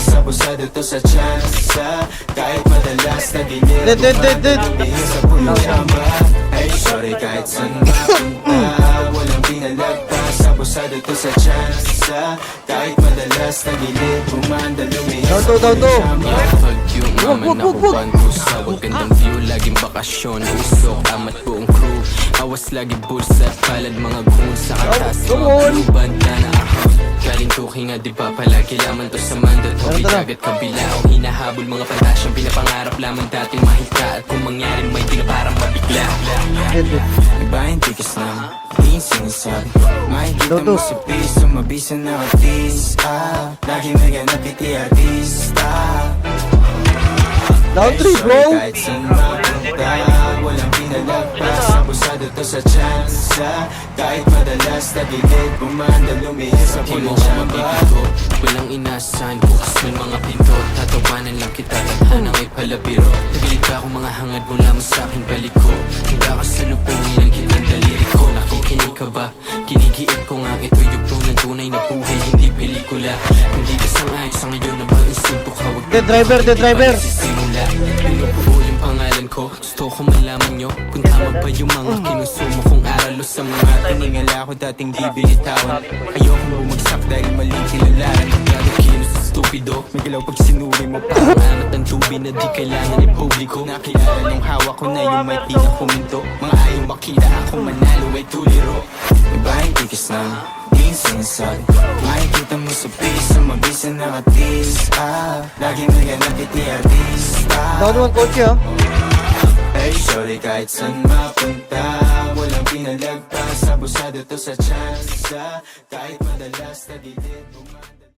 abusado to sa tsansa. Kahit madalas na dilim, bumihis sa punong chamba. Ay sorry kahit saan mapunta, walang pinalagpas. Abusado to sa tsansa. Kahit madalas na dilim, bumanda lumihis sa punong chamba. Pag yung aman ako bantusa, wag gandang view, laging bakasyon. Usok, amat buong crew, awas lagi bulsa at palad mga goon. Sa katas, mga blue banda na ako. Galing tuking nga diba palagi laman to sa mandot. Hobi dagat kabila o hinahabol mga pantasyang pinapangarap lamang dati mahika. At kung mangyari may di na parang mabigla. Ibahin tikas na, di sinasabi. Makikita mo sa piso, mabisa na artis. Lagi naganap iti artista. Down 3 bro. Kahit saan mapunta, walang pinalagpas. Abusado to sa tsansa. Kahit madalas na gilid, bumanda lumihis sa Di mo punong ko chamba. mabibigo, walang inasahan. Bukas may mga pinto, tatawanan lang kita. Tadhana may palabiro. Nagilid ka kung mga hangad mo lamang sa aking balik ko. Nagkakasalubungin ang kitang daliri ko. Nakikinig ka ba? Kinigiit ko nga ito yung ng tunay na buhay, hindi pelikula. Hindi ka sang-ayos sa ngayon na bang insinto ka. Wag The driver. simula, pinupuo yung pangalan ko. Gusto ko malaman nyo kung tama ba yung mga kinusumo kong aral o sa mga Tiningala ko dating di binitawan. Ayoko bumagsak dahil maling kilalaran. gagawin kilos sa stupido. May galaw pag sinuri mo pa. Amat ang tubig na di kailangan ipubliko. Nakilala nung hawak ko na yung may pinakuminto. Mga ayaw makita ako manalo ay tuliro. Ibahin tikas na, di sinasabi. Makikita mo sa piso, mabisa na katis. Lagi naganap iti artista. Down 1 kotse ha. Ay sorry kahit saan mapunta, walang pinalagpas. Abusado to sa tsansa. Kahit madalas na gilid,